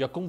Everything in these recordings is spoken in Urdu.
1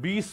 20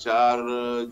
4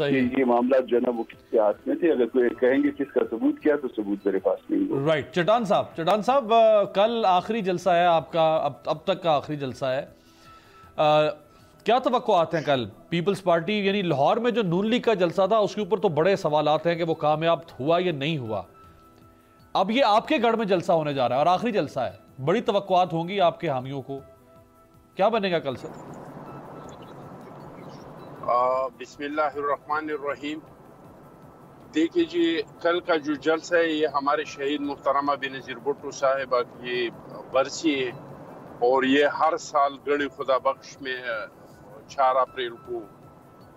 یہ معاملات جو ہے نا وہ کس کے ہاتھ میں تھے. اگر کوئی کہیں گے کس کا ثبوت کیا تو ثبوت میرے پاس نہیں ہے. رائٹ. چٹان صاحب کل آخری جلسہ ہے آپ کا, اب تک کا آخری جلسہ ہے. کیا توقعات ہیں کل پیپلز پارٹی, یعنی لاہور میں جو نون لیگ کا جلسہ تھا اس کے اوپر تو بڑے سوالات ہیں کہ وہ کامیاب ہوا یا نہیں ہوا. اب یہ آپ کے گڑھ میں جلسہ ہونے جا رہا ہے اور آخری جلسہ ہے, بڑی توقعات ہوں گی آپ کے حامیوں کو, کیا بنے گا کل سے؟ بسم اللہ الرحمن الرحیم. دیکھیے جی, کل کا جو جلسہ ہے یہ ہمارے شہید محترمہ بینظیر بھٹو صاحبہ کی برسی ہے, اور یہ ہر سال گڑھ خدا بخش میں 4 اپریل کو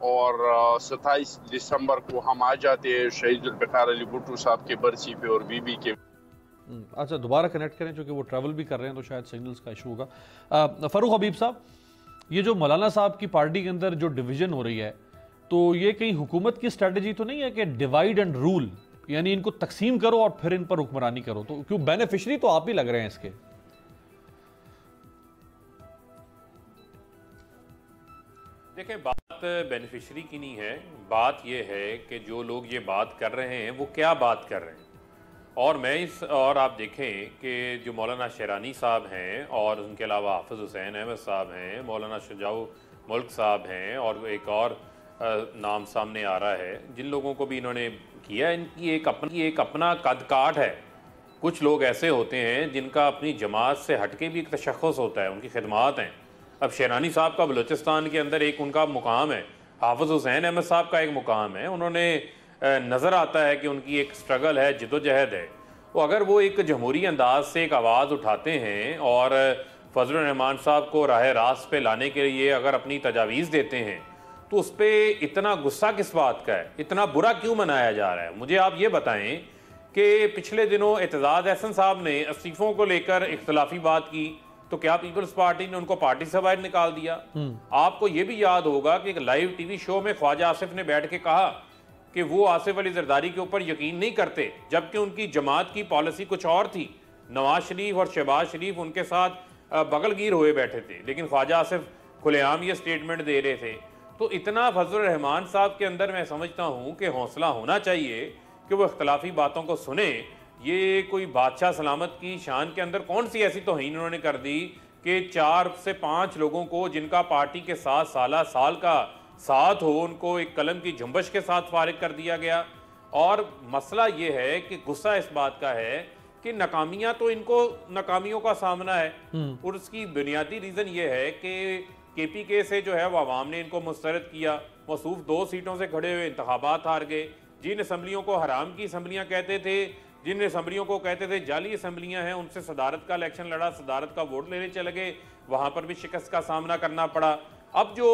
اور 27 دسمبر کو ہم آ جاتے ہیں شہید ذوالفقار علی بھٹو صاحب کے برسی پہ اور بی بی کے. اچھا, دوبارہ کنیکٹ کریں چونکہ وہ ٹریول بھی کر رہے ہیں تو شاید سگنلز کا ایشو ہوگا. فاروق حبیب صاحب, یہ جو مولانا صاحب کی پارٹی کے اندر جو ڈویژن ہو رہی ہے تو یہ کہیں حکومت کی اسٹریٹجی تو نہیں ہے کہ ڈیوائیڈ اینڈ رول, یعنی ان کو تقسیم کرو اور پھر ان پر حکمرانی کرو, تو کیوں بینیفیشری تو آپ ہی لگ رہے ہیں اس کے؟ دیکھیں, بات بینیفیشری کی نہیں ہے, بات یہ ہے کہ جو لوگ یہ بات کر رہے ہیں وہ کیا بات کر رہے ہیں. اور آپ دیکھیں کہ جو مولانا شیرانی صاحب ہیں اور ان کے علاوہ حافظ حسین احمد صاحب ہیں, مولانا شجاع ملک صاحب ہیں, اور ایک اور نام سامنے آ رہا ہے جن لوگوں کو بھی انہوں نے کیا, ان کی ایک اپنا قد کاٹ ہے. کچھ لوگ ایسے ہوتے ہیں جن کا اپنی جماعت سے ہٹ کے بھی ایک تشخص ہوتا ہے, ان کی خدمات ہیں. اب شیرانی صاحب کا بلوچستان کے اندر ایک ان کا مقام ہے, حافظ حسین احمد صاحب کا ایک مقام ہے, انہوں نے نظر آتا ہے کہ ان کی ایک سٹرگل ہے, جد و جہد ہے. وہ اگر وہ ایک جمہوری انداز سے ایک آواز اٹھاتے ہیں اور فضل الرحمان صاحب کو راہ راست پہ لانے کے لیے اگر اپنی تجاویز دیتے ہیں تو اس پہ اتنا غصہ کس بات کا ہے, اتنا برا کیوں منایا جا رہا ہے؟ مجھے آپ یہ بتائیں کہ پچھلے دنوں اعتزاز احسن صاحب نے استعفوں کو لے کر اختلافی بات کی تو کیا پیپلز پارٹی نے ان کو پارٹی سے باہر نکال دیا؟ آپ کو یہ بھی یاد ہوگا کہ ایک لائیو ٹی وی شو میں خواجہ آصف نے بیٹھ کے کہا کہ وہ آصف علی زرداری کے اوپر یقین نہیں کرتے, جبکہ ان کی جماعت کی پالیسی کچھ اور تھی. نواز شریف اور شہباز شریف ان کے ساتھ بغل گیر ہوئے بیٹھے تھے, لیکن خواجہ آصف کھلے عام یہ سٹیٹمنٹ دے رہے تھے. تو اتنا فضل الرحمان صاحب کے اندر میں سمجھتا ہوں کہ حوصلہ ہونا چاہیے کہ وہ اختلافی باتوں کو سنیں. یہ کوئی بادشاہ سلامت کی شان کے اندر کون سی ایسی توہین انہوں نے کر دی کہ 4 سے 5 لوگوں کو جن کا پارٹی کے ساتھ سال کا ساتھ ہو, ان کو ایک قلم کی جنبش کے ساتھ فارغ کر دیا گیا. اور مسئلہ یہ ہے کہ غصہ اس بات کا ہے کہ ناکامیاں تو ان کو ناکامیوں کا سامنا ہے, اور اس کی بنیادی ریزن یہ ہے کہ کے پی کے سے جو ہے وہ عوام نے ان کو مسترد کیا. موصوف 2 سیٹوں سے کھڑے ہوئے انتخابات ہار گئے. جن اسمبلیوں کو حرام کی اسمبلیاں کہتے تھے, جن اسمبلیوں کو کہتے تھے جعلی اسمبلیاں ہیں, ان سے صدارت کا الیکشن لڑا, صدارت کا ووٹ لینے چلے گئے, وہاں پر بھی شکست کا سامنا کرنا پڑا. اب جو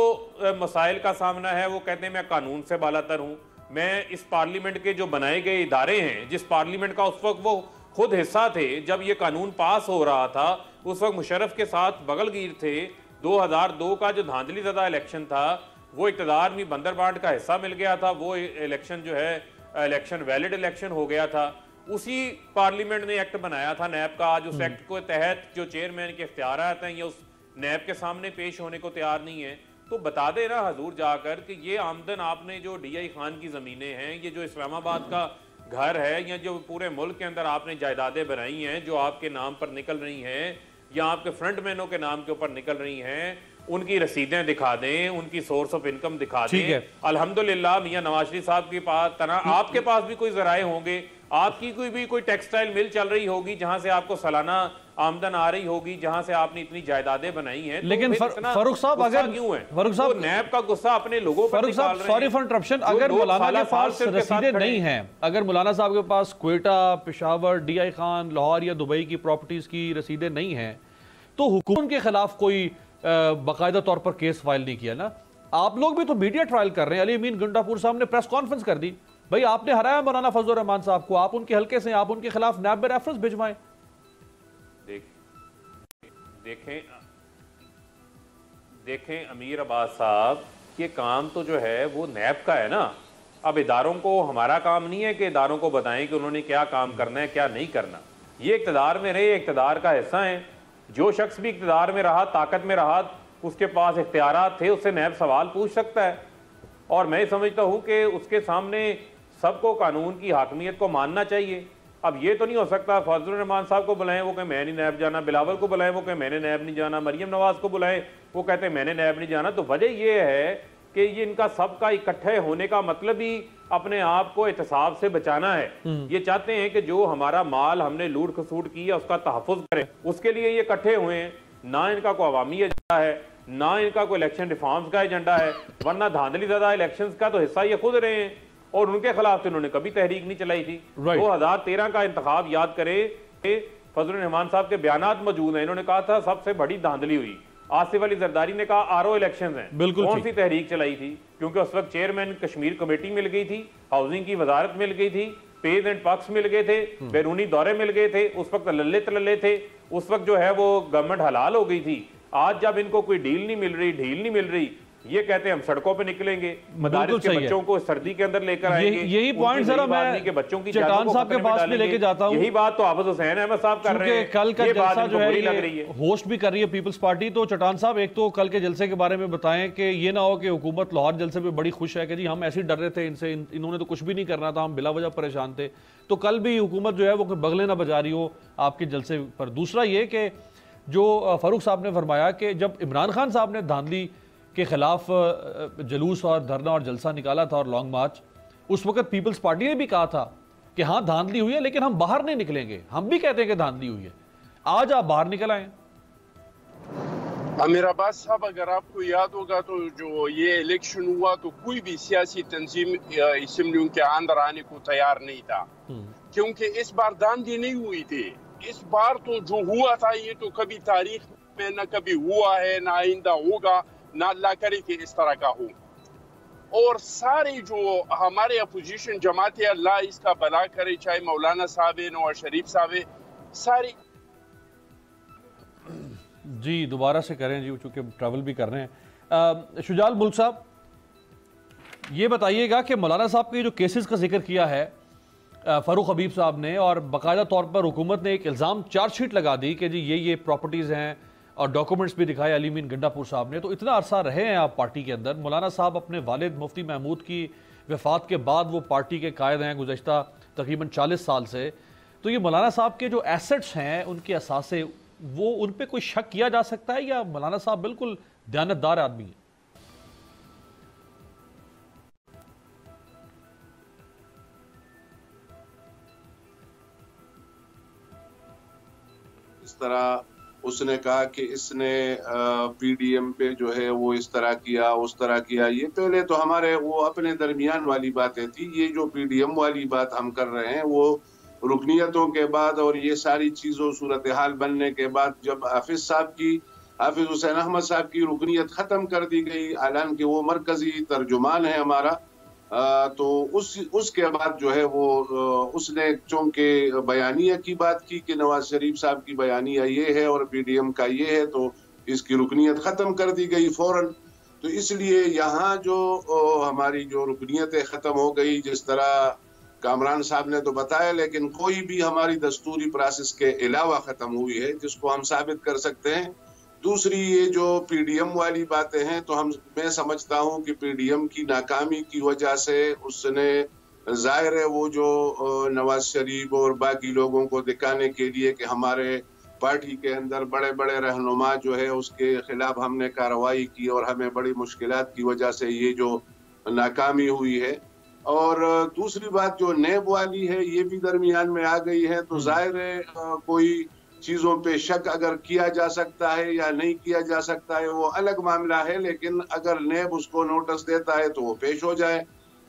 مسائل کا سامنا ہے وہ کہتے ہیں میں قانون سے بالاتر ہوں, میں اس پارلیمنٹ کے جو بنائے گئے ادارے ہیں, جس پارلیمنٹ کا اس وقت وہ خود حصہ تھے جب یہ قانون پاس ہو رہا تھا, اس وقت مشرف کے ساتھ بغل گیر تھے. 2002 کا جو دھاندلی زدہ الیکشن تھا وہ اقتدار میں بندر بانٹ کا حصہ مل گیا تھا, وہ الیکشن جو ہے الیکشن ویلڈ الیکشن ہو گیا تھا. اسی پارلیمنٹ نے ایکٹ بنایا تھا نیب کا, آج اس ایکٹ کو تحت جو چیئرمین کے اختیارات ہیں یہ اس نیب کے سامنے پیش ہونے کو تیار نہیں ہے. تو بتا دے نا حضور جا کر کہ یہ آمدن آپ نے جو ڈی آئی خان کی زمینیں ہیں, یہ جو اسلام آباد کا گھر ہے, یا جو پورے ملک کے اندر آپ نے جائیدادیں بنائی ہیں جو آپ کے نام پر نکل رہی ہیں یا آپ کے فرنٹ مینوں کے نام کے اوپر نکل رہی ہیں, ان کی رسیدیں دکھا دیں, ان کی سورس آف انکم دکھا دیں. الحمدللہ میاں نواز شریف صاحب کے پاس آپ کے پاس بھی کوئی ذرائع ہوں گے, آپ کی کوئی ٹیکسٹائل مل چل رہی ہوگی جہاں سے آپ کو سالانہ آمدن آ رہی ہوگی, جہاں سے آپ نے اتنی جائیدادیں بنائی ہیں. لیکن فاروق صاحب اگر فاروق صاحب نیب کا غصہ اپنے لوگوں پر نکال رہے ہیں. سوری فار انٹرپشن, اگر مولانا کے پاس رسیدیں نہیں ہیں, اگر مولانا صاحب کے پاس کوئٹہ, پشاور, ڈی آئی خان, لاہور یا دبئی کی پراپرٹیز کی رسیدیں نہیں ہیں, تو حکومت کے خلاف کوئی باقاعدہ طور پر کیس فائل نہیں کیا نا؟ آپ لوگ بھی تو میڈیا ٹرائل کر رہے ہیں. علی امین گنڈاپور صاحب نے پریس کانفرنس کر دی, بھائی آپ نے ہرایا مولانا فضل الرحمان صاحب کو, آپ ان کے حلقے سے, آپ ان کے خلاف نیب میں ریفرنس بھجوائیں. دیکھیں امیر عباس صاحب, یہ کام تو جو ہے وہ نیب کا ہے نا. اب اداروں کو, ہمارا کام نہیں ہے کہ اداروں کو بتائیں کہ انہوں نے کیا کام کرنا ہے کیا نہیں کرنا. یہ اقتدار میں رہے, اقتدار کا حصہ ہیں. جو شخص بھی اقتدار میں رہا, طاقت میں رہا, اس کے پاس اختیارات تھے, اس سے نیب سوال پوچھ سکتا ہے. اور میں سمجھتا ہوں کہ اس کے سامنے سب کو قانون کی حاکمیت کو ماننا چاہیے۔ اب یہ تو نہیں ہو سکتا فضل الرحمان صاحب کو بلائیں وہ کہ میں نہیں نیب جانا، بلاول کو بلائیں وہ کہ میں نے نیب نہیں جانا، مریم نواز کو بلائیں وہ کہتے ہیں میں نے نیب نہیں جانا۔ تو وجہ یہ ہے کہ یہ ان کا سب کا اکٹھے ہونے کا مطلب ہی اپنے آپ کو احتساب سے بچانا ہے۔ یہ چاہتے ہیں کہ جو ہمارا مال ہم نے لوٹ کھسوٹ کیا اس کا تحفظ کریں، اس کے لیے یہ اکٹھے ہوئے ہیں۔ نہ ان کا کوئی عوامی ایجنڈا ہے، نہ ان کا کوئی الیکشن ریفارمز کا ایجنڈا ہے، ورنہ دھاندلی زدہ الیکشنز کا تو حصہ یہ خود رہے ہیں، اور ان کے خلاف تو انہوں نے کبھی تحریک نہیں چلائی تھی۔ 2013 کا انتخاب یاد کرے، فضل الرحمان صاحب کے بیانات موجود ہیں، انہوں نے کہا تھا سب سے بڑی دھاندلی ہوئی۔ آصف علی زرداری نے کہا آر او الیکشنز ہیں، کون سی تحریک چلائی تھی؟ کیونکہ اس وقت چیئرمین کشمیر کمیٹی مل گئی تھی، ہاؤسنگ کی وزارت مل گئی تھی، پیز اینڈ پکس مل گئے تھے، بیرونی دورے مل گئے تھے، اس وقت للے تللے تھے، اس وقت جو ہے وہ گورنمنٹ حلال ہو گئی تھی۔ آج جب ان کو کوئی ڈیل نہیں مل رہی، ڈھیل نہیں مل رہی، یہ کہتے ہیں ہم سڑکوں پہ نکلیں گے، مدارس کے بچوں کو سردی کے اندر لے کر آئیں گے۔ یہی پوائنٹ ذرا میں چٹان صاحب کے پاس بھی لے کے جاتا ہوں۔ یہی بات تو حافظ حسین احمد صاحب کر رہے ہیں، کل کا یہ بات جلسہ ان کو جو بری لگ ہے رہی ہے۔ ہوسٹ بھی کر رہی ہے پیپلز پارٹی، تو چٹان صاحب ایک تو کل کے جلسے کے بارے میں بتائیں کہ یہ نہ ہو کہ حکومت لاہور جلسے پہ بڑی خوش ہے کہ جی ہم ایسے ڈر رہے تھے ان سے، انہوں نے تو کچھ بھی نہیں کرنا تھا، ہم بلا وجہ پریشان تھے، تو کل بھی حکومت جو ہے وہ بغلے نہ بجا رہی ہو آپ کے جلسے پر۔ دوسرا یہ کہ جو فاروق صاحب نے فرمایا کہ جب عمران خان صاحب نے دھاندلی کے خلاف جلوس اور دھرنا اور جلسہ نکالا تھا اور لانگ مارچ، اس وقت پیپلز پارٹی نے بھی کہا تھا کہ ہاں دھاندلی ہوئی ہے لیکن ہم باہر نہیں نکلیں گے، ہم بھی کہتے ہیں کہ دھاندلی ہوئی ہے۔ آج آپ باہر نکل آئیں۔ امیر عباس صاحب اگر آپ کو یاد ہوگا تو جو یہ الیکشن ہوا تو کوئی بھی سیاسی تنظیم اسمبلیوں کے اندر آنے کو تیار نہیں تھا، کیونکہ اس بار دھاندلی نہیں ہوئی تھی۔ اس بار تو جو ہوا تھا یہ تو کبھی تاریخ میں نہ کبھی ہوا ہے، نہ آئندہ ہوگا، نہ اللہ کرے کہ اس طرح کا ہو۔ اور سارے جو ہمارے اپوزیشن جماعتیں، اللہ اس کا بھلا کرے، چاہے مولانا صاحب ہے، نواز شریف صاحب ہے، ساری جی دوبارہ سے کریں جی، چونکہ ٹریول بھی کر رہے ہیں۔ شجاع ملک صاحب یہ بتائیے گا کہ مولانا صاحب کے جو کیسز کا ذکر کیا ہے فاروق حبیب صاحب نے، اور باقاعدہ طور پر حکومت نے ایک الزام چارج شیٹ لگا دی کہ جی یہ پراپرٹیز ہیں، اور ڈاکومنٹس بھی دکھائے علی امین گنڈا پور صاحب نے، تو اتنا عرصہ رہے ہیں آپ پارٹی کے اندر، مولانا صاحب اپنے والد مفتی محمود کی وفات کے بعد وہ پارٹی کے قائد ہیں گزشتہ تقریباً 40 سال سے، تو یہ مولانا صاحب کے جو ایسٹس ہیں ان کے اثاثے، وہ ان پہ کوئی شک کیا جا سکتا ہے یا مولانا صاحب بالکل دیانتدار آدمی ہیں؟ اس طرح اس نے کہا کہ اس نے پی ڈی ایم پہ جو ہے وہ اس طرح کیا اس طرح کیا، یہ پہلے تو ہمارے وہ اپنے درمیان والی باتیں تھی۔ یہ جو پی ڈی ایم والی بات ہم کر رہے ہیں وہ رکنیتوں کے بعد اور یہ ساری چیزوں صورتحال بننے کے بعد جب حافظ حسین احمد صاحب کی رکنیت ختم کر دی گئی، اعلان کہ وہ مرکزی ترجمان ہے ہمارا، تو اس کے بعد جو ہے وہ اس نے چونکہ بیانیہ کی بات کی کہ نواز شریف صاحب کی بیانیہ یہ ہے اور پی ڈی ایم کا یہ ہے، تو اس کی رکنیت ختم کر دی گئی فوراً۔ تو اس لیے یہاں جو ہماری جو رکنیتیں ختم ہو گئی، جس طرح کامران صاحب نے تو بتایا، لیکن کوئی بھی ہماری دستوری پروسیس کے علاوہ ختم ہوئی ہے جس کو ہم ثابت کر سکتے ہیں۔ دوسری یہ جو پی ڈی ایم والی باتیں ہیں، تو میں سمجھتا ہوں کہ پی ڈی ایم کی ناکامی کی وجہ سے اس نے ظاہر ہے وہ جو نواز شریف اور باقی لوگوں کو دکھانے کے لیے کہ ہمارے پارٹی کے اندر بڑے بڑے رہنما جو ہے اس کے خلاف ہم نے کارروائی کی اور ہمیں بڑی مشکلات کی وجہ سے یہ جو ناکامی ہوئی ہے۔ اور دوسری بات جو نیب والی ہے یہ بھی درمیان میں آ گئی ہے، تو ظاہر ہے کوئی چیزوں پہ شک اگر کیا جا سکتا ہے یا نہیں کیا جا سکتا ہے وہ الگ معاملہ ہے، لیکن اگر نیب اس کو نوٹس دیتا ہے تو وہ پیش ہو جائے۔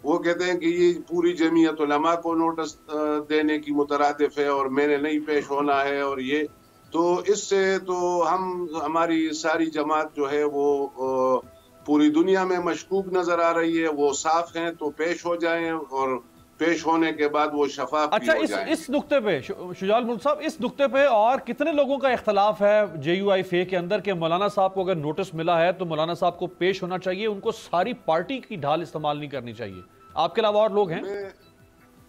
وہ کہتے ہیں کہ یہ پوری جمعیت علماء کو نوٹس دینے کی مترادف ہے اور میں نے نہیں پیش ہونا ہے، اور یہ تو اس سے تو ہماری ساری جماعت جو ہے وہ پوری دنیا میں مشکوک نظر آ رہی ہے، وہ صاف ہیں تو پیش ہو جائیں اور پیش ہونے کے بعد وہ شفاف بھی ہو جائیں۔ اس نقطے پہ شجاع ملک صاحب، اس نقطے پہ اور کتنے لوگوں کا اختلاف ہے جے یو آئی فے کے اندر کہ مولانا صاحب کو اگر نوٹس ملا ہے تو مولانا صاحب کو پیش ہونا چاہیے، ان کو ساری پارٹی کی ڈھال استعمال نہیں کرنی چاہیے؟ آپ کے علاوہ اور لوگ ہیں؟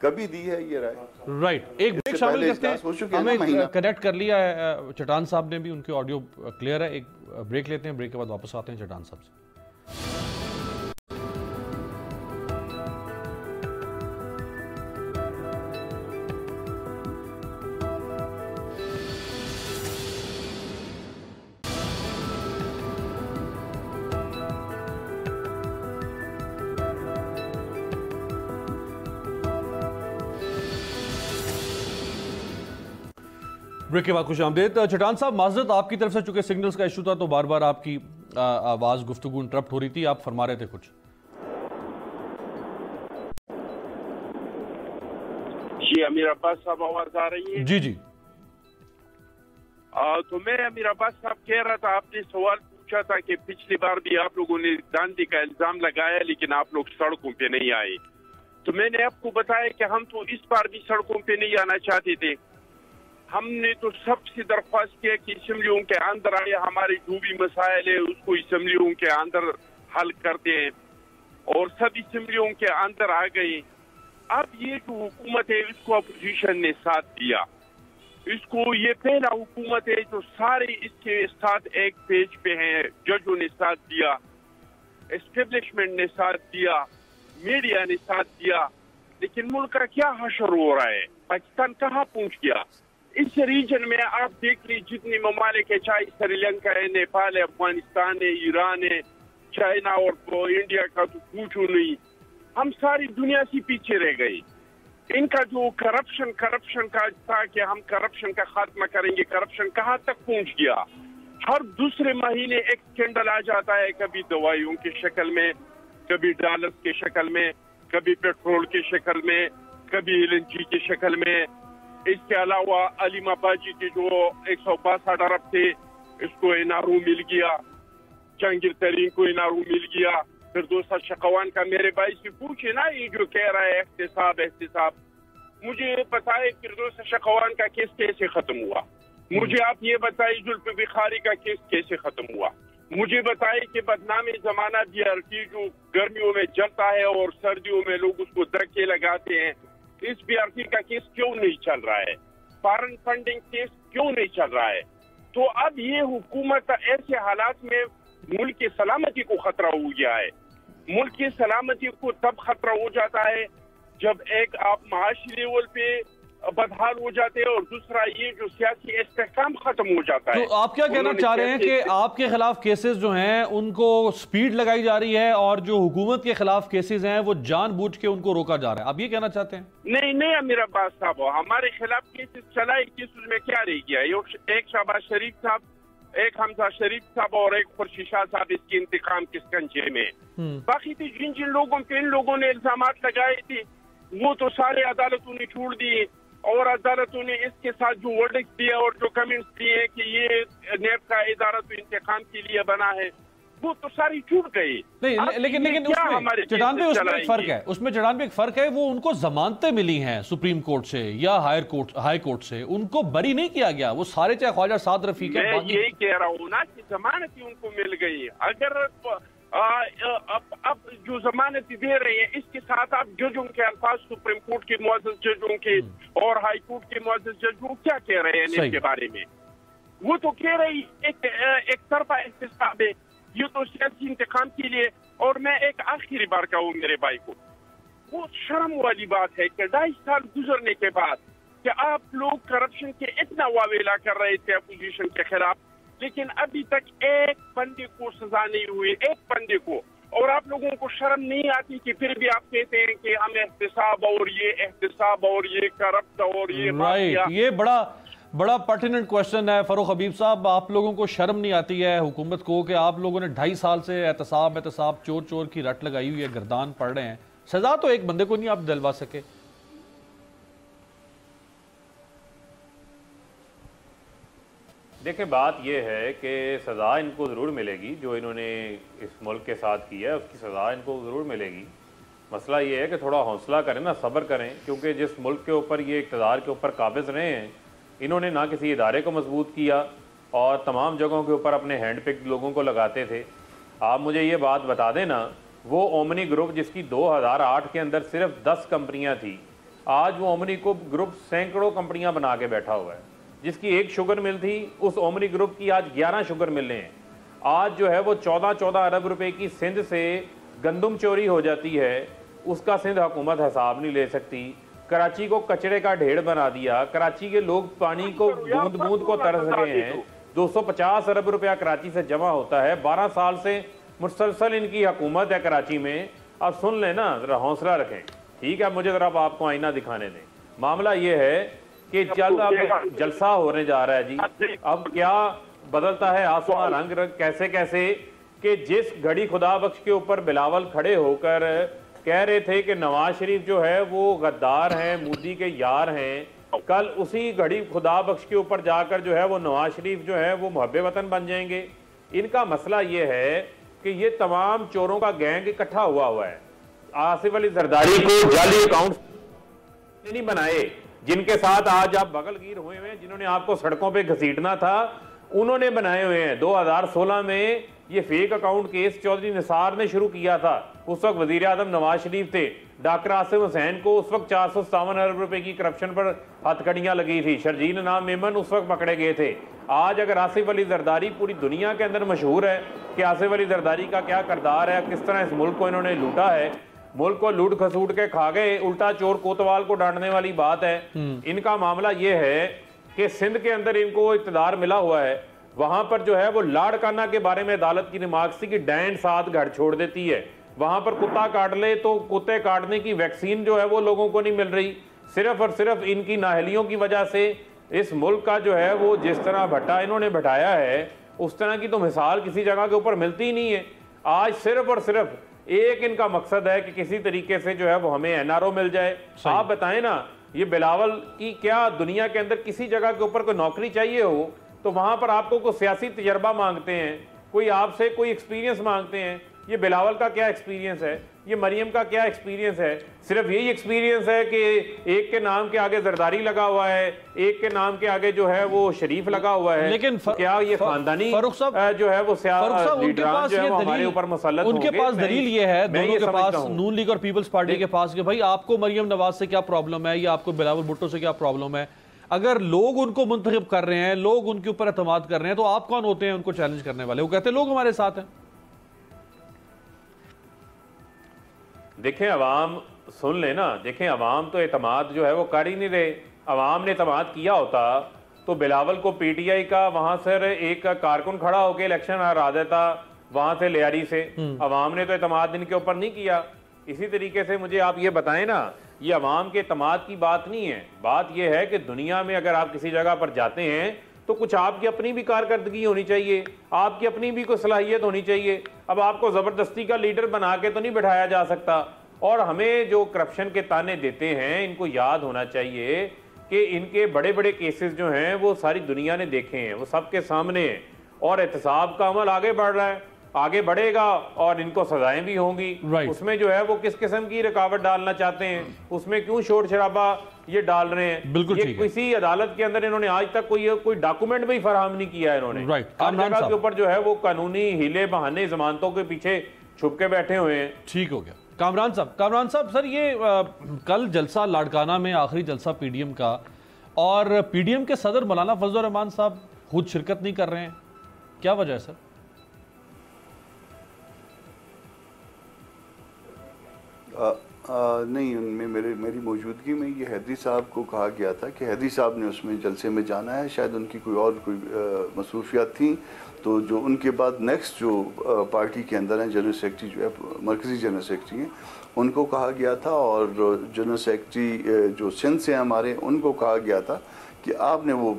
کبھی دی ہے یہ رائے؟ رائٹ، ایک بریک شامل کرتے ہیں، ہمیں کنیکٹ کر لیا ہے چٹان صاحب نے بھی، ان کی آڈیو کلیئر ہے، ایک بریک لیتے ہیں، بریک کے بعد واپس آتے ہیں چٹان صاحب سے۔ بریک کے بعد خوش آمدید۔ چٹان صاحب معذرت آپ کی طرف سے، چونکہ سگنلز کا ایشو تھا تو بار بار آپ کی آواز گفتگو انٹرپٹ ہو رہی تھی، آپ فرما رہے تھے کچھ۔ جی امیر عباس صاحب آواز آ رہی ہے؟ جی جی۔ تو میں امیر عباس صاحب کہہ رہا تھا، آپ نے سوال پوچھا تھا کہ پچھلی بار بھی آپ لوگوں نے داندی کا الزام لگایا لیکن آپ لوگ سڑکوں پہ نہیں آئے، تو میں نے آپ کو بتایا کہ ہم تو اس بار بھی سڑکوں پہ نہیں آنا چاہتے تھے۔ ہم نے تو سب سے درخواست کیا کہ اسمبلیوں کے اندر آئے، ہمارے جو بھی مسائل ہے اس کو اسمبلیوں کے اندر حل کرتے ہیں، اور سب اسمبلیوں کے اندر آ گئے۔ اب یہ جو حکومت ہے اس کو اپوزیشن نے ساتھ دیا، اس کو یہ پہلا حکومت ہے جو سارے اس کے ساتھ ایک پیج پہ ہیں، ججوں نے ساتھ دیا، اسٹیبلشمنٹ نے ساتھ دیا، میڈیا نے ساتھ دیا، لیکن ملک کا کیا حشر ہو رہا ہے؟ پاکستان کہاں پہنچ گیا؟ اس ریجن میں آپ دیکھ لی جتنی ممالک ہے، چاہے سری لنکا ہے، نیپال ہے، افغانستان ہے، ایران ہے، چائنا اور انڈیا کا تو پوچھو نہیں، ہم ساری دنیا سے پیچھے رہ گئے۔ ان کا جو کرپشن کا تھا کہ ہم کرپشن کا خاتمہ کریں گے، کرپشن کہاں تک پہنچ گیا؟ ہر دوسرے مہینے ایک اسکینڈل آ جاتا ہے، کبھی دوائیوں کی شکل میں، کبھی ڈالرز کی شکل میں، کبھی پیٹرول کی شکل میں، کبھی LNG کی شکل میں۔ اس کے علاوہ علیم آبادی کے جو 162 ارب تھے اس کو NRO مل گیا، جہانگیر ترین کو NRO مل گیا، فردوس شقوان کا میرے بھائی سے پوچھے نا، یہ جو کہہ رہا ہے احتساب، مجھے بتائے فردوس شقوان کا کیس کیسے ختم ہوا؟ مجھے آپ یہ بتائیے زلفی بخاری کا کیس کیسے ختم ہوا؟ مجھے بتائیے کہ بدنام زمانہ BRT جو گرمیوں میں جلتا ہے اور سردیوں میں لوگ اس کو دھکے لگاتے ہیں، اس BRT کا کیس کیوں نہیں چل رہا ہے؟ فارن فنڈنگ کیس کیوں نہیں چل رہا ہے؟ تو اب یہ حکومت ایسے حالات میں ملک کی سلامتی کو خطرہ ہو گیا ہے۔ ملک کی سلامتی کو تب خطرہ ہو جاتا ہے جب ایک آپ معاشی لیول پہ بدحال ہو جاتے ہیں اور دوسرا یہ جو سیاسی استحکام ختم ہو جاتا ہے۔ تو آپ کیا کہنا چاہ رہے ہیں کہ آپ کے خلاف کیسز جو ہیں ان کو سپیڈ لگائی جا رہی ہے اور جو حکومت کے خلاف کیسز ہیں وہ جان بوجھ کے ان کو روکا جا رہا ہے، آپ یہ کہنا چاہتے ہیں؟ نہیں امیر عباس صاحب، ہمارے خلاف کیسز چلائے، کیسز میں کیا رہ گیا؟ ایک شہباز شریف صاحب، ایک حمزہ شریف صاحب اور ایک خورشید شاہ صاحب اس کے انتقام کس کنجے میں۔ باقی تھی جن لوگوں پہ ان لوگوں نے الزامات لگائے تھے وہ تو سارے عدالتوں نے چھوڑ دیے، اور عدالتوں نے اس کے ساتھ جو ورڈکٹ دیا اور جو کمنٹس دیے کہ یہ نیب کا ادارہ تو انتقام کے لیے بنا ہے، وہ تو ساری چھوٹ گئی۔ نہیں لیکن چٹان پہ اس میں ایک فرق ہے، اس میں چٹان پہ ایک فرق ہے، وہ ان کو ضمانتیں ملی ہیں سپریم کورٹ سے یا ہائی کورٹ سے، ان کو بری نہیں کیا گیا، وہ سارے چاہے خواجہ سعد رفیق ہے۔ میں یہی کہہ رہا ہوں نا کہ ضمانت ان کو مل گئی، اگر اب جو ضمانت دے رہے ہیں اس کے ساتھ آپ ججوں کے الفاظ، سپریم کورٹ کے معزز ججوں کے اور ہائی کورٹ کے معزز ججوں کیا کہہ رہے ہیں نیب کے بارے میں؟ وہ تو کہہ رہے ایک طرفہ احتساب ہے، یہ تو سیاسی انتقام کے لیے۔ اور میں ایک آخری بار کہوں میرے بھائی کو، وہ شرم والی بات ہے کہ 2.5 سال گزرنے کے بعد کہ آپ لوگ کرپشن کے اتنا واویلا کر رہے تھے اپوزیشن کے خلاف، لیکن ابھی تک ایک بندے کو سزا نہیں ہوئی، ایک بندے کو، اور آپ لوگوں کو شرم نہیں آتی کہ پھر بھی آپ کہتے ہیں کہ ہم احتساب اور یہ کرپٹ اور یہ بڑا پرٹیننٹ کوشچن ہے فاروق حبیب صاحب، آپ لوگوں کو شرم نہیں آتی ہے حکومت کو کہ آپ لوگوں نے 2.5 سال سے احتساب چور کی رٹ لگائی ہوئی ہے، گردان پڑ رہے ہیں، سزا تو ایک بندے کو نہیں آپ دلوا سکے؟ دیکھیں بات یہ ہے کہ سزا ان کو ضرور ملے گی، جو انہوں نے اس ملک کے ساتھ کی ہے اس کی سزا ان کو ضرور ملے گی۔ مسئلہ یہ ہے کہ تھوڑا حوصلہ کریں نا، صبر کریں، کیونکہ جس ملک کے اوپر یہ اقتدار کے اوپر قابض رہے ہیں، انہوں نے نہ کسی ادارے کو مضبوط کیا اور تمام جگہوں کے اوپر اپنے ہینڈ پک لوگوں کو لگاتے تھے۔ آپ مجھے یہ بات بتا دیں نا، وہ اومنی گروپ جس کی 2008 کے اندر صرف 10 کمپنیاں تھیں، آج وہ اومنی گروپ سینکڑوں کمپنیاں بنا کے بیٹھا ہوا ہے. جس کی ایک شوگر مل تھی اس اومنی گروپ کی آج 11 شوگر ملیں ہیں. آج جو ہے وہ 14 ارب روپے کی سندھ سے گندم چوری ہو جاتی ہے, اس کا سندھ حکومت حساب نہیں لے سکتی. کراچی کو کچڑے کا ڈھیر بنا دیا, کراچی کے لوگ پانی کو بوند بوند کو ترس رہے ہیں. 250 ارب روپیہ کراچی سے جمع ہوتا ہے. 12 سال سے مسلسل ان کی حکومت ہے کراچی میں. اب سن لیں نا, ذرا حوصلہ رکھیں, ٹھیک ہے؟ مجھے ذرا آپ کو آئینہ دکھانے دیں. معاملہ یہ ہے کہ جلد اب جلسہ ہونے جا رہا ہے جی. اب کیا بدلتا ہے آسمان رنگ کیسے کیسے, کہ جس گھڑی خدا بخش کے اوپر بلاول کھڑے ہو کر کہہ رہے تھے کہ نواز شریف جو ہے وہ غدار ہیں, مودی کے یار ہیں, کل اسی گھڑی خدا بخش کے اوپر جا کر جو ہے وہ نواز شریف جو ہے وہ محب وطن بن جائیں گے. ان کا مسئلہ یہ ہے کہ یہ تمام چوروں کا گینگ اکٹھا ہوا ہے. آصف علی زرداری کو جعلی اکاؤنٹ نہیں بنائے جن کے ساتھ آج آپ بغل گیر ہوئے ہیں, جنہوں نے آپ کو سڑکوں پہ گھسیٹنا تھا, انہوں نے بنائے ہوئے ہیں. 2016 میں یہ فیک اکاؤنٹ کیس چودھری نثار نے شروع کیا تھا. اس وقت وزیر اعظم نواز شریف تھے. ڈاکٹر آصف حسین کو اس وقت 457 ارب روپے کی کرپشن پر ہتھ کڑیاں لگی تھی. شرجیل نام میمن اس وقت پکڑے گئے تھے. آج اگر آصف علی زرداری پوری دنیا کے اندر مشہور ہے کہ آصف علی زرداری کا کیا کردار ہے, کس طرح اس ملک کو انہوں نے لوٹا ہے, ملک کو لوٹ کھسوٹ کے کھا گئے, الٹا چور کوتوال کو ڈانٹنے والی بات ہے. ان کا معاملہ یہ ہے کہ سندھ کے اندر ان کو اقتدار ملا ہوا ہے. وہاں پر جو ہے وہ لاڑکانہ کے بارے میں عدالت کی ریمارکس تھی کہ ڈینڈ ساتھ گھر چھوڑ دیتی ہے. وہاں پر کتا کاٹ لے تو کتے کاٹنے کی ویکسین جو ہے وہ لوگوں کو نہیں مل رہی. صرف اور صرف ان کی نااہلیوں کی وجہ سے اس ملک کا جو ہے وہ جس طرح بھٹا انہوں نے بٹھایا ہے, اس طرح کی تو مثال کسی جگہ کے اوپر ملتی ہی نہیں ہے. آج صرف اور صرف ایک ان کا مقصد ہے کہ کسی طریقے سے جو ہے وہ ہمیں NRO مل جائے. آپ بتائیں نا, یہ بلاول کی کیا دنیا کے اندر کسی جگہ کے اوپر کوئی نوکری چاہیے ہو تو وہاں پر آپ کو کوئی سیاسی تجربہ مانگتے ہیں, کوئی آپ سے کوئی ایکسپیرینس مانگتے ہیں. یہ بلاول کا کیا ایکسپیرینس ہے, یہ مریم کا کیا ایکسپیرینس ہے؟ صرف یہی ایکسپیرینس ہے کہ ایک کے نام کے آگے زرداری لگا ہوا ہے, ایک کے نام کے آگے جو ہے وہ شریف لگا ہوا ہے. لیکن کیا یہ خاندانی جو ہے وہ لیڈران جو ہے وہ ہمارے اوپر مسلط ہوں گے؟ ان کے پاس دلیل یہ ہے دونوں کے پاس, نون لیگ اور پیپلز پارٹی کے پاس, کہ بھائی آپ کو مریم نواز سے کیا پرابلم ہے یا آپ کو بلاول بھٹو سے کیا پرابلم ہے. اگر لوگ ان کو منتخب کر رہے ہیں, لوگ ان کے اوپر اعتماد کر رہے ہیں, تو آپ کون ہوتے ہیں ان کو چیلنج کرنے والے؟ وہ کہتے ہیں لوگ ہمارے ساتھ ہیں. دیکھیں عوام سن لیں نا, دیکھیں عوام تو اعتماد جو ہے وہ کر ہی نہیں رہے. عوام نے اعتماد کیا ہوتا تو بلاول کو پی ٹی آئی کا وہاں سے ایک کارکن کھڑا ہو کے الیکشن ہرا دیتا وہاں سے لیاری سے. عوام نے تو اعتماد ان کے اوپر نہیں کیا. اسی طریقے سے مجھے آپ یہ بتائیں نا, یہ عوام کے اعتماد کی بات نہیں ہے. بات یہ ہے کہ دنیا میں اگر آپ کسی جگہ پر جاتے ہیں تو کچھ آپ کی اپنی بھی کارکردگی ہونی چاہیے, آپ کی اپنی بھی کوئی صلاحیت ہونی چاہیے. اب آپ کو زبردستی کا لیڈر بنا کے تو نہیں بٹھایا جا سکتا. اور ہمیں جو کرپشن کے تانے دیتے ہیں ان کو یاد ہونا چاہیے کہ ان کے بڑے بڑے کیسز جو ہیں وہ ساری دنیا نے دیکھے ہیں, وہ سب کے سامنے ہیں. اور احتساب کا عمل آگے بڑھ رہا ہے, آگے بڑھے گا اور ان کو سزائیں بھی ہوں گی. اس میں جو ہے وہ کس قسم کی رکاوٹ ڈالنا چاہتے ہیں, اس میں کیوں شور شرابہ یہ ڈال رہے ہیں. بالکل یہ کسی عدالت کے اندر انہوں نے آج تک کوئی ڈاکومنٹ بھی فراہم نہیں کیا ہے. انہوں نے ہر جگہ کے اوپر جو ہے وہ قانونی ہیلے بہانے ضمانتوں کے پیچھے چھپ کے بیٹھے ہوئے ہیں. ٹھیک ہو گیا. کامران صاحب سر, یہ کل جلسہ لاڑکانہ میں آخری جلسہ پی ڈی ایم کا, اور پی ڈی ایم کے صدر مولانا فضل الرحمان صاحب خود شرکت نہیں کر رہے ہیں, کیا وجہ ہے سر؟ نہیں, ان میں میری موجودگی میں یہ حیدری صاحب کو کہا گیا تھا کہ حیدری صاحب نے اس میں جلسے میں جانا ہے. شاید ان کی کوئی مصروفیات تھیں, تو جو ان کے بعد نیکسٹ جو پارٹی کے اندر ہیں جنرل سیکرٹری جو ہے مرکزی جنرل سیکرٹری ہیں, ان کو کہا گیا تھا. اور جنرل سیکرٹری جو سندھ سے ہمارے, ان کو کہا گیا تھا کہ آپ نے وہ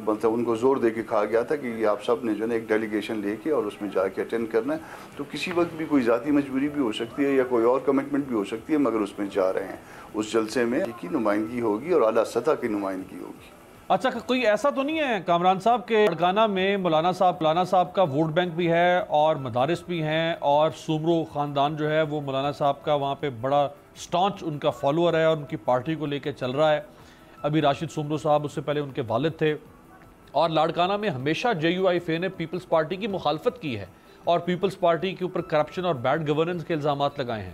مطلب ان کو زور دے کے کہا گیا تھا کہ یہ آپ سب نے جو ہے ایک ڈیلیگیشن لے کے اور اس میں جا کے اٹینڈ کرنا ہے. تو کسی وقت بھی کوئی ذاتی مجبوری بھی ہو سکتی ہے یا کوئی اور کمٹمنٹ بھی ہو سکتی ہے, مگر اس میں جا رہے ہیں. اس جلسے میں کی نمائندگی ہوگی اور اعلیٰ سطح کی نمائندگی ہوگی. اچھا, کوئی ایسا تو نہیں ہے کامران صاحب کہ لاڑکانہ میں مولانا صاحب کا ووٹ بینک بھی ہے اور مدارس بھی ہیں, اور سومرو خاندان جو ہے وہ مولانا صاحب کا وہاں پہ بڑا سٹانچ ان کا فالوور ہے اور ان کی پارٹی کو لے کے چل رہا ہے. ابھی راشد سومرو صاحب, اس سے پہلے ان کے والد تھے, اور لاڑکانہ میں ہمیشہ JUIF نے پیپلز پارٹی کی مخالفت کی ہے اور پیپلز پارٹی کے اوپر کرپشن اور بیڈ گورننس کے الزامات لگائے ہیں.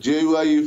JUIF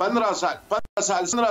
15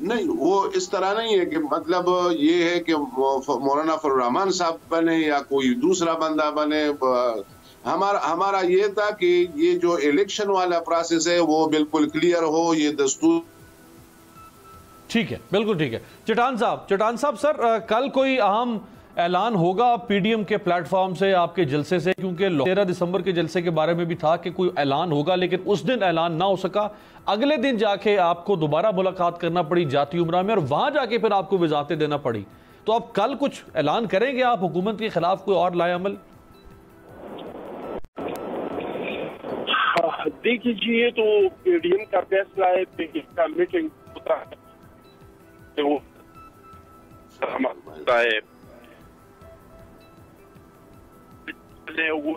نہیں وہ اس طرح نہیں ہے کہ مطلب یہ ہے کہ مولانا فضل الرحمان صاحب بنے یا کوئی دوسرا بندہ بنے. ہمارا یہ تھا کہ یہ جو الیکشن والا پروسیس ہے وہ بالکل کلیئر ہو, یہ دستور. ٹھیک ہے, بالکل ٹھیک ہے. چٹان صاحب سر کل کوئی اہم اعلان ہوگا پی ڈی ایم کے پلیٹ فارم سے, آپ کے جلسے سے, کیونکہ 13 دسمبر کے جلسے کے بارے میں بھی تھا کہ کوئی اعلان ہوگا, لیکن اس دن اعلان نہ ہو سکا. اگلے دن جا کے آپ کو دوبارہ ملاقات کرنا پڑی جاتی عمرہ میں, اور وہاں جا کے پھر آپ کو وضاحتیں دینا پڑی. تو اب کل کچھ اعلان کریں گے آپ حکومت کے خلاف کوئی اور لائے عمل؟ دیکھیے جی, یہ تو پی ڈی ایم کا فیصلہ ہے, میٹنگ ہوتا ہے وہ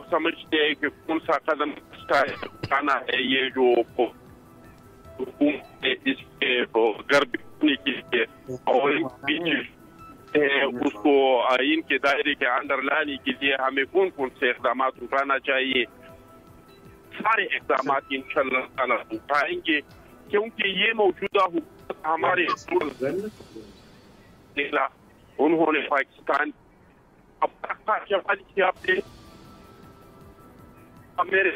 سمجھتے ہیں کہ کون سا قدم اٹھانا ہے. یہ جو حکومت ہے اس کے گھر بکنے کے لیے اور اس کو ان کے دائرے کے اندر لانے کے لیے ہمیں کون کون سے اقدامات اٹھانا چاہیے, سارے اقدامات انشاءاللہ تعالیٰ اٹھائیں گے, کیونکہ یہ موجودہ حکومت ہمارے انہوں نے پاکستان میرے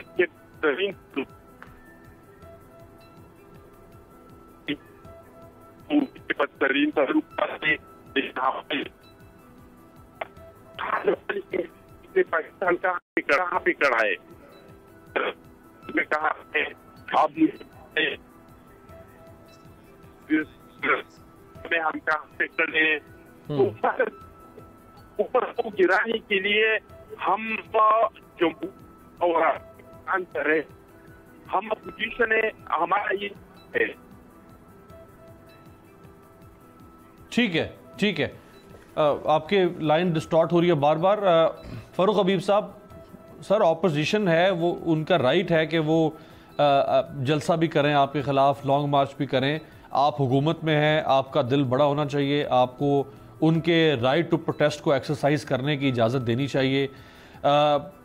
بدترین تعلقات پاکستان کہاں پہ کڑا ہے, میں کہا ہے آپ ہم کہاں پہ کڑے ہیں. اوپر کو گرانے کے لیے ہم جمہور اور انتر ہے, ہم اپوزیشن ہے, ہمارا یہ ہے. ٹھیک ہے. آپ کے لائن ڈسٹارٹ ہو رہی ہے بار بار. فاروق حبیب صاحب, سر اپوزیشن ہے, وہ ان کا رائٹ ہے کہ وہ جلسہ بھی کریں آپ کے خلاف, لانگ مارچ بھی کریں. آپ حکومت میں ہیں, آپ کا دل بڑا ہونا چاہیے, آپ کو ان کے رائٹ ٹو پروٹیسٹ کو ایکسرسائز کرنے کی اجازت دینی چاہیے.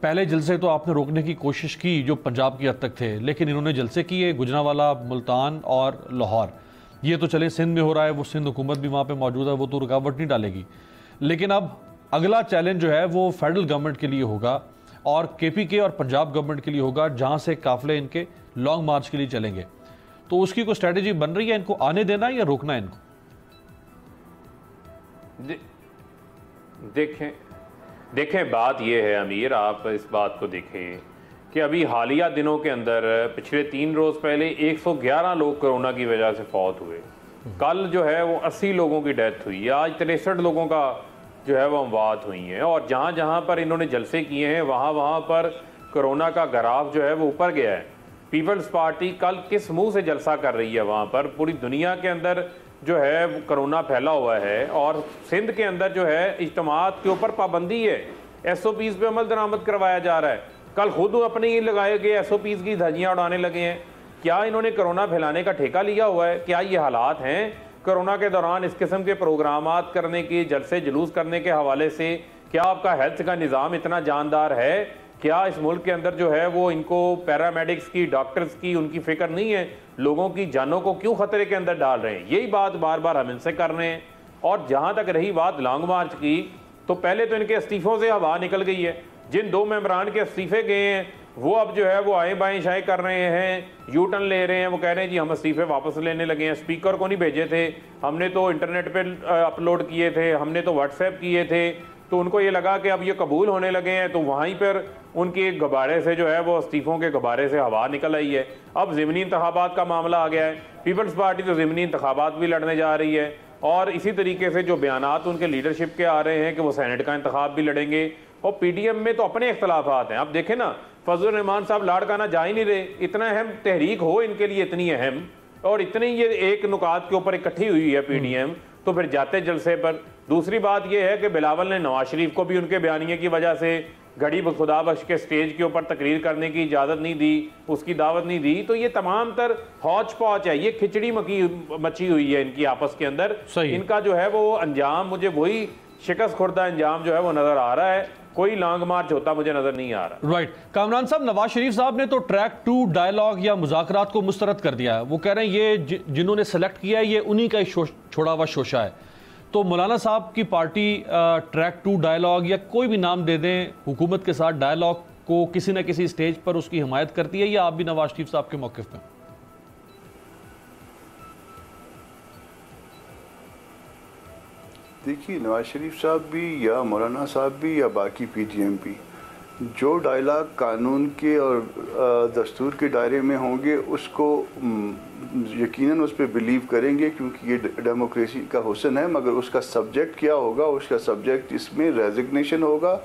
پہلے جلسے تو آپ نے روکنے کی کوشش کی جو پنجاب کی حد تک تھے, لیکن انہوں نے جلسے کیے گجرانوالہ, ملتان اور لاہور. یہ تو چلے سندھ میں ہو رہا ہے, وہ سندھ حکومت بھی وہاں پہ موجود ہے, وہ تو رکاوٹ نہیں ڈالے گی. لیکن اب اگلا چیلنج جو ہے وہ فیڈرل گورنمنٹ کے لیے ہوگا اور کے پی کے اور پنجاب گورنمنٹ کے لیے ہوگا, جہاں سے قافلے ان کے لانگ مارچ کے لیے چلیں گے. تو اس کی کوئی اسٹریٹجی بن رہی ہے, ان کو آنے دینا یا روکنا ان کو؟ دیکھیں بات یہ ہے امیر, آپ اس بات کو دیکھیں کہ ابھی حالیہ دنوں کے اندر پچھلے 3 روز پہلے 111 لوگ کرونا کی وجہ سے فوت ہوئے. کل جو ہے وہ 80 لوگوں کی ڈیتھ ہوئی ہے, آج 63 لوگوں کا جو ہے وہ اموات ہوئی ہیں. اور جہاں جہاں پر انہوں نے جلسے کیے ہیں وہاں پر کرونا کا گراف جو ہے وہ اوپر گیا ہے. پیپلز پارٹی کل کس منہ سے جلسہ کر رہی ہے وہاں پر؟ پوری دنیا کے اندر جو ہے وہ کرونا پھیلا ہوا ہے, اور سندھ کے اندر جو ہے اجتماعات کے اوپر پابندی ہے, ایس او پیز پہ عمل درآمد کروایا جا رہا ہے. کل خود اپنے ہی لگائے گئے ایس او پیز کی دھجیاں اڑانے لگے ہیں. کیا انہوں نے کرونا پھیلانے کا ٹھیکہ لیا ہوا ہے؟ کیا یہ حالات ہیں کرونا کے دوران اس قسم کے پروگرامات کرنے کی, جلسے جلوس کرنے کے حوالے سے؟ کیا آپ کا ہیلتھ کا نظام اتنا جاندار ہے؟ کیا اس ملک کے اندر جو ہے وہ ان کو پیرامیڈکس کی, ڈاکٹرز کی ان کی فکر نہیں ہے؟ لوگوں کی جانوں کو کیوں خطرے کے اندر ڈال رہے ہیں؟ یہی بات بار بار ہم ان سے کر رہے ہیں. اور جہاں تک رہی بات لانگ مارچ کی, تو پہلے تو ان کے استعفوں سے ہوا نکل گئی ہے. جن 2 ممبران کے استعفے گئے ہیں وہ اب جو ہے وہ آئیں بائیں شائیں کر رہے ہیں, یو ٹرن لے رہے ہیں. وہ کہہ رہے ہیں جی ہم استعفے واپس لینے لگے ہیں, اسپیکر کو نہیں بھیجے تھے, ہم نے تو انٹرنیٹ پہ اپلوڈ کیے تھے, ہم نے تو واٹس ایپ کیے تھے. تو ان کو یہ لگا کہ اب یہ قبول ہونے لگے ہیں, تو وہیں پر ان کے غبارے سے جو ہے وہ استعفوں کے غبارے سے ہوا نکل آئی ہے. اب ضمنی انتخابات کا معاملہ آ گیا ہے. پیپلز پارٹی تو ضمنی انتخابات بھی لڑنے جا رہی ہے, اور اسی طریقے سے جو بیانات ان کے لیڈرشپ کے آ رہے ہیں کہ وہ سینٹ کا انتخاب بھی لڑیں گے. اور پی ڈی ایم میں تو اپنے اختلافات ہیں. اب دیکھیں نا, فضل الرحمان صاحب لاڑکانہ جا ہی نہیں رہے. اتنا اہم تحریک ہو ان کے لیے, اتنی اہم, اور اتنی یہ ایک نکات کے اوپر اکٹھی ہوئی ہے پی ڈی ایم, تو پھر جاتے جلسے پر. دوسری بات یہ ہے کہ بلاول نے نواز شریف کو بھی ان کے بیانیے کی وجہ سے گھڑی خدا بخش کے سٹیج کے اوپر تقریر کرنے کی اجازت نہیں دی, اس کی دعوت نہیں دی. تو یہ تمام تر ہاچ پاچ ہے, یہ کھچڑی مچی ہوئی ہے ان کی آپس کے اندر. ان کا جو ہے وہ انجام, مجھے وہی شکست خوردہ انجام جو ہے وہ نظر آ رہا ہے. کوئی لانگ مارچ ہوتا مجھے نظر نہیں آ رہا. رائٹ. کامران صاحب، نواز شریف صاحب نے تو ٹریک 2 ڈائیلاگ یا مذاکرات کو مسترد کر دیا ہے. وہ کہہ رہے ہیں یہ جنہوں نے سلیکٹ کیا ہے یہ انہی کا ہی چھوڑا ہوا شوشہ ہے. تو مولانا صاحب کی پارٹی ٹریک 2 ڈائیلاگ یا کوئی بھی نام دے دیں حکومت کے ساتھ ڈائیلاگ کو کسی نہ کسی سٹیج پر اس کی حمایت کرتی ہے، یا آپ بھی نواز شریف صاحب کے موقف میں؟ دیکھیے، نواز شریف صاحب بھی یا مولانا صاحب بھی یا باقی پی ٹی ایم بھی جو ڈائیلاگ قانون کے اور دستور کے دائرے میں ہوں گے اس کو یقیناً اس پہ بلیو کریں گے، کیونکہ یہ ڈیموکریسی کا حسن ہے. مگر اس کا سبجیکٹ کیا ہوگا؟ اس کا سبجیکٹ اس میں ریزگنیشن ہوگا.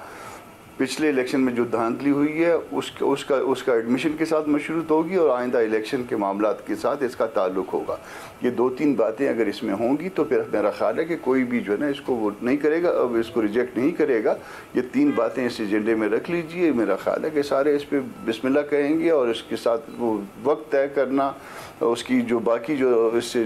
پچھلے الیکشن میں جو دھاندلی ہوئی ہے اس کا ایڈمیشن کے ساتھ مشروط ہوگی، اور آئندہ الیکشن کے معاملات کے ساتھ اس کا تعلق ہوگا. یہ 2-3 باتیں اگر اس میں ہوں گی تو پھر میرا خیال ہے کہ کوئی بھی جو ہے نا اس کو ووٹ نہیں کرے گا، اب اس کو ریجیکٹ نہیں کرے گا. یہ 3 باتیں اس ایجنڈے میں رکھ لیجئے. میرا خیال ہے کہ سارے اس پہ بسم اللہ کہیں گے، اور اس کے ساتھ وہ وقت طے کرنا، اس کی جو باقی جو اس سے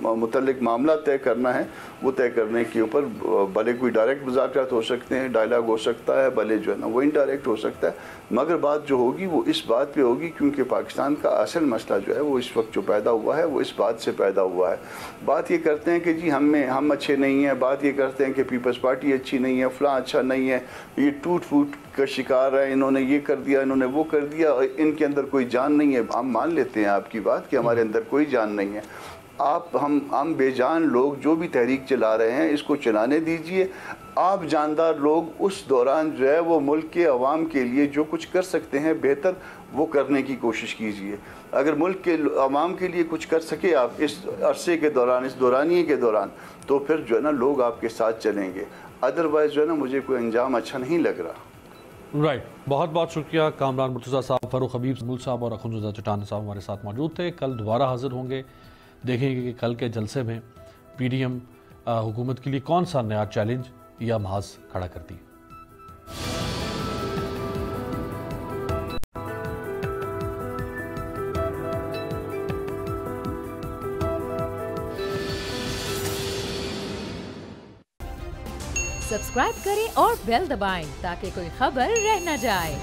متعلق معاملہ طے کرنا ہے وہ طے کرنے کے اوپر بھلے کوئی ڈائریکٹ مذاکرات ہو سکتے ہیں، ڈائیلاگ ہو سکتا ہے، بھلے جو ہے نا وہ انڈائریکٹ ہو سکتا ہے. مگر بات جو ہوگی وہ اس بات پہ ہوگی، کیونکہ پاکستان کا اصل مسئلہ جو ہے وہ اس وقت جو پیدا ہوا ہے وہ اس بات سے پیدا ہوا ہے. بات یہ کرتے ہیں کہ جی ہم اچھے نہیں ہیں، بات یہ کرتے ہیں کہ پیپلز پارٹی اچھی نہیں ہے، فلاں اچھا نہیں ہے، یہ ٹوٹ پھوٹ کا شکار ہے، انہوں نے یہ کر دیا، انہوں نے وہ کر دیا، ان کے اندر کوئی جان نہیں ہے. ہم مان لیتے ہیں آپ کی بات کہ ہمارے اندر کوئی جان نہیں ہے. ہم بے جان لوگ جو بھی تحریک چلا رہے ہیں اس کو چلانے دیجئے. آپ جاندار لوگ اس دوران جو ہے وہ ملک کے عوام کے لیے جو کچھ کر سکتے ہیں بہتر وہ کرنے کی کوشش کیجئے. اگر ملک کے عوام کے لیے کچھ کر سکے آپ اس عرصے کے دوران، اس دورانیے کے دوران، تو پھر جو ہے نا لوگ آپ کے ساتھ چلیں گے. ادروائز جو ہے نا مجھے کوئی انجام اچھا نہیں لگ رہا. رائٹ. بہت بہت شکریہ کامران مرتضیٰ صاحب، فاروق حبیب مول صاحب اور اخنزادہ چٹان صاحب ہمارے ساتھ موجود تھے. کل دوبارہ حاضر ہوں گے. دیکھیں گے کہ کل کے جلسے میں پی ڈی ایم حکومت کے لیے کون سا نیا چیلنج یا محاذ کھڑا کرتی ہے. سبسکرائب کریں اور بیل دبائیں تاکہ کوئی خبر رہ نہ جائے.